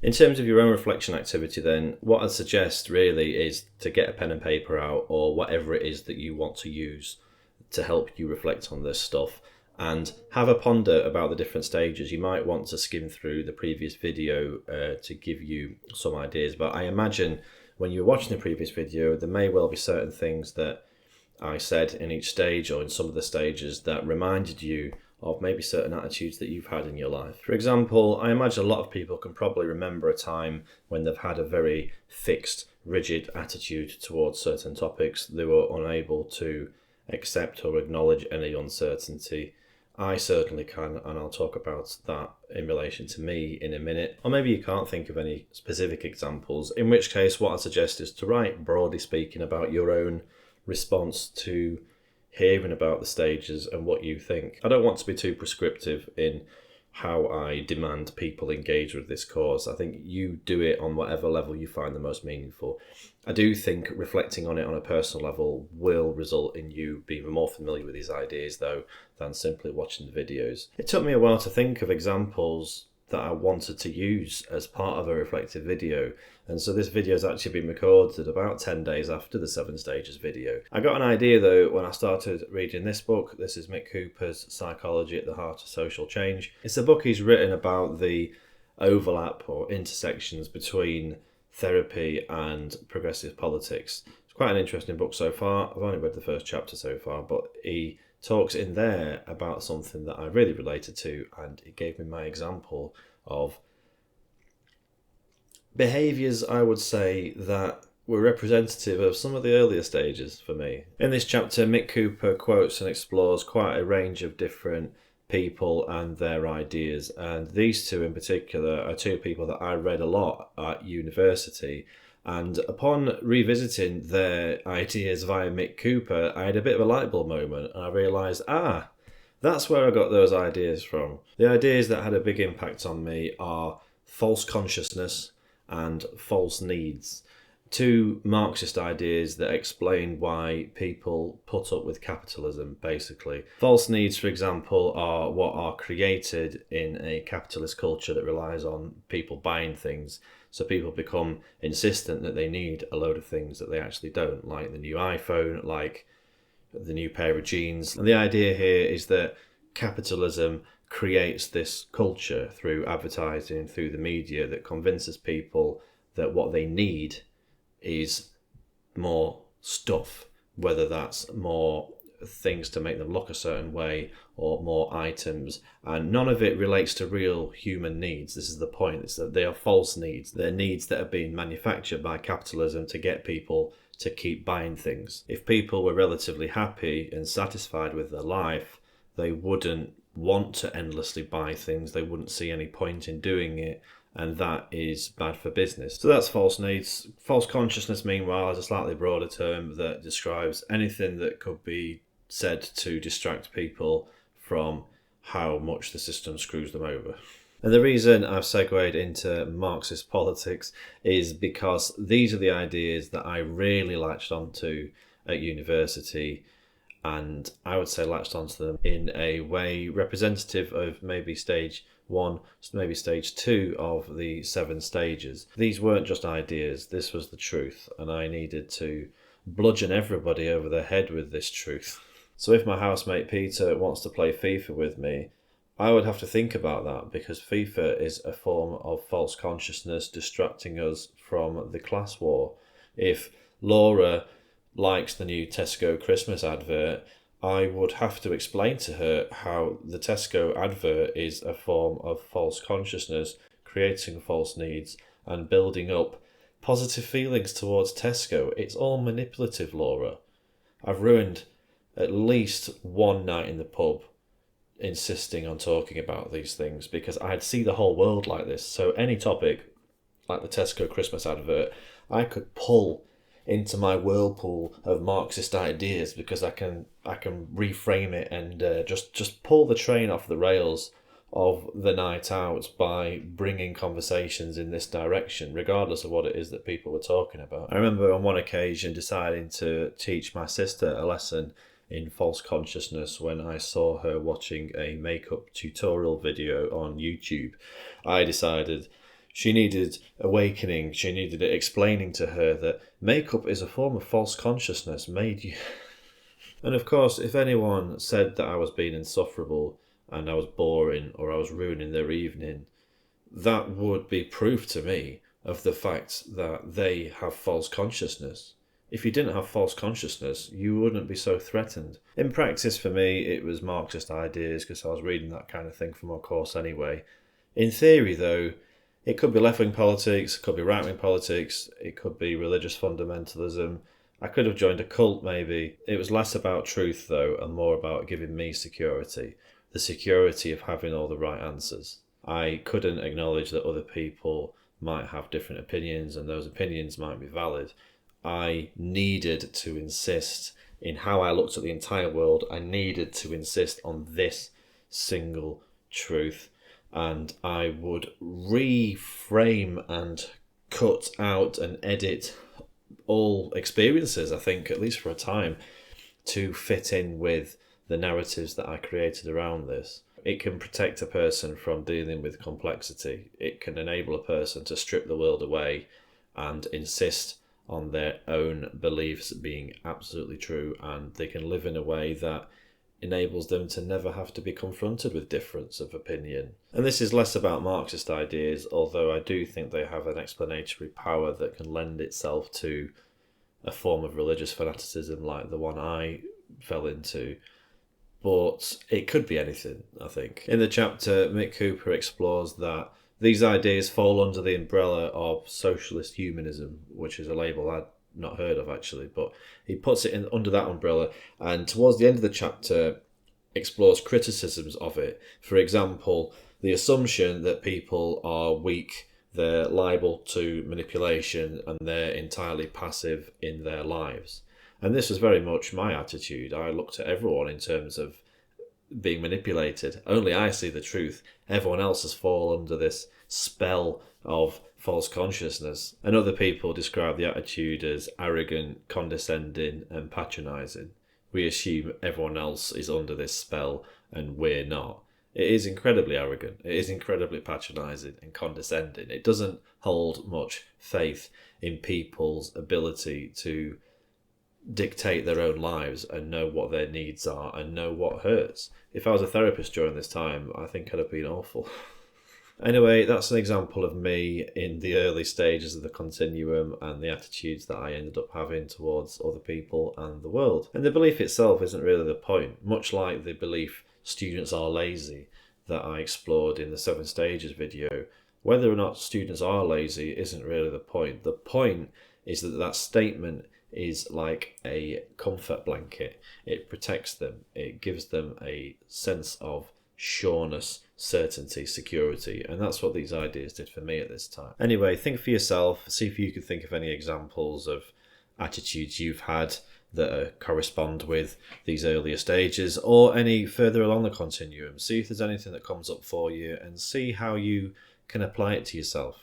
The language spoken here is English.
In terms of your own reflection activity then, what I'd suggest really is to get a pen and paper out, or whatever it is that you want to use to help you reflect on this stuff, and have a ponder about the different stages. You might want to skim through the previous video to give you some ideas, but I imagine when you're watching the previous video, there may well be certain things that I said in each stage or in some of the stages that reminded you of maybe certain attitudes that you've had in your life. For example, I imagine a lot of people can probably remember a time when they've had a very fixed, rigid attitude towards certain topics. They were unable to accept or acknowledge any uncertainty. I certainly can, and I'll talk about that in relation to me in a minute. Or maybe you can't think of any specific examples, in which case what I suggest is to write, broadly speaking, about your own response to hearing about the stages and what you think. I don't want to be too prescriptive in how I demand people engage with this course. I think you do it on whatever level you find the most meaningful. I do think reflecting on it on a personal level will result in you being more familiar with these ideas, though, than simply watching the videos. It took me a while to think of examples that I wanted to use as part of a reflective video, and so this video has actually been recorded about 10 days after the 7 stages video. I got an idea though when I started reading this book. This is Mick Cooper's Psychology at the Heart of Social Change. It's a book he's written about the overlap or intersections between therapy and progressive politics. It's quite an interesting book so far. I've only read the first chapter so far, but he talks in there about something that I really related to, and it gave me my example of behaviours, I would say, that were representative of some of the earlier stages for me. In this chapter, Mick Cooper quotes and explores quite a range of different people and their ideas, and these two in particular are two people that I read a lot at university. And upon revisiting their ideas via Mick Cooper, I had a bit of a light bulb moment, and I realised, that's where I got those ideas from. The ideas that had a big impact on me are false consciousness and false needs. Two Marxist ideas that explain why people put up with capitalism, basically. False needs, for example, are what are created in a capitalist culture that relies on people buying things. So people become insistent that they need a load of things that they actually don't, like the new iPhone, like the new pair of jeans. And the idea here is that capitalism creates this culture through advertising, through the media, that convinces people that what they need is more stuff, whether that's more things to make them look a certain way or more items, and none of it relates to real human needs. This is the point. It's that they are false needs. They're needs that are being manufactured by capitalism to get people to keep buying things. If people were relatively happy and satisfied with their life, they wouldn't want to endlessly buy things. They wouldn't see any point in doing it, and that is bad for business. So that's false needs. False consciousness, meanwhile, is a slightly broader term that describes anything that could be said to distract people from how much the system screws them over. And the reason I've segued into Marxist politics is because these are the ideas that I really latched onto at university, and I would say latched onto them in a way representative of maybe stage 1, maybe stage 2 of the 7 stages. These weren't just ideas, this was the truth, and I needed to bludgeon everybody over the head with this truth. So if my housemate Peter wants to play FIFA with me, I would have to think about that, because FIFA is a form of false consciousness distracting us from the class war. If Laura likes the new Tesco Christmas advert, I would have to explain to her how the Tesco advert is a form of false consciousness, creating false needs and building up positive feelings towards Tesco. It's all manipulative, Laura. I've ruined at least one night in the pub insisting on talking about these things because I'd see the whole world like this. So any topic, like the Tesco Christmas advert, I could pull into my whirlpool of Marxist ideas because I can reframe it and just pull the train off the rails of the night out by bringing conversations in this direction, regardless of what it is that people were talking about. I remember on one occasion deciding to teach my sister a lesson in false consciousness when I saw her watching a makeup tutorial video on YouTube. I decided She needed awakening. She needed it explaining to her that makeup is a form of false consciousness made you. And of course, if anyone said that I was being insufferable and I was boring or I was ruining their evening, that would be proof to me of the fact that they have false consciousness. If you didn't have false consciousness, you wouldn't be so threatened. In practice, for me, it was Marxist ideas because I was reading that kind of thing for my course anyway. In theory, though, it could be left-wing politics, it could be right-wing politics, it could be religious fundamentalism. I could have joined a cult, maybe. It was less about truth, though, and more about giving me security. The security of having all the right answers. I couldn't acknowledge that other people might have different opinions, and those opinions might be valid. I needed to insist in how I looked at the entire world. I needed to insist on this single truth. And I would reframe and cut out and edit all experiences, I think, at least for a time, to fit in with the narratives that I created around this. It can protect a person from dealing with complexity. It can enable a person to strip the world away and insist on their own beliefs being absolutely true, and they can live in a way that enables them to never have to be confronted with difference of opinion. And this is less about Marxist ideas, although I do think they have an explanatory power that can lend itself to a form of religious fanaticism like the one I fell into. But it could be anything, I think. In the chapter, Mick Cooper explores that these ideas fall under the umbrella of socialist humanism, which is a label I'd not heard of actually, but he puts it in under that umbrella, and towards the end of the chapter explores criticisms of it. For example, the assumption that people are weak, they're liable to manipulation, and they're entirely passive in their lives. And this was very much my attitude. I looked at everyone in terms of being manipulated. Only I see the truth. Everyone else has fallen under this spell of false consciousness. And other people describe the attitude as arrogant, condescending, and patronising. We assume everyone else is under this spell and we're not. It is incredibly arrogant. It is incredibly patronising and condescending. It doesn't hold much faith in people's ability to dictate their own lives and know what their needs are and know what hurts. If I was a therapist during this time, I think I'd have been awful. Anyway, that's an example of me in the early stages of the continuum and the attitudes that I ended up having towards other people and the world. And the belief itself isn't really the point, much like the belief students are lazy that I explored in the 7 stages video. Whether or not students are lazy isn't really the point. The point is that that statement is like a comfort blanket. It protects them. It gives them a sense of sureness, certainty, security, and that's what these ideas did for me at this time. Anyway, think for yourself, see if you can think of any examples of attitudes you've had that correspond with these earlier stages or any further along the continuum. See if there's anything that comes up for you and see how you can apply it to yourself.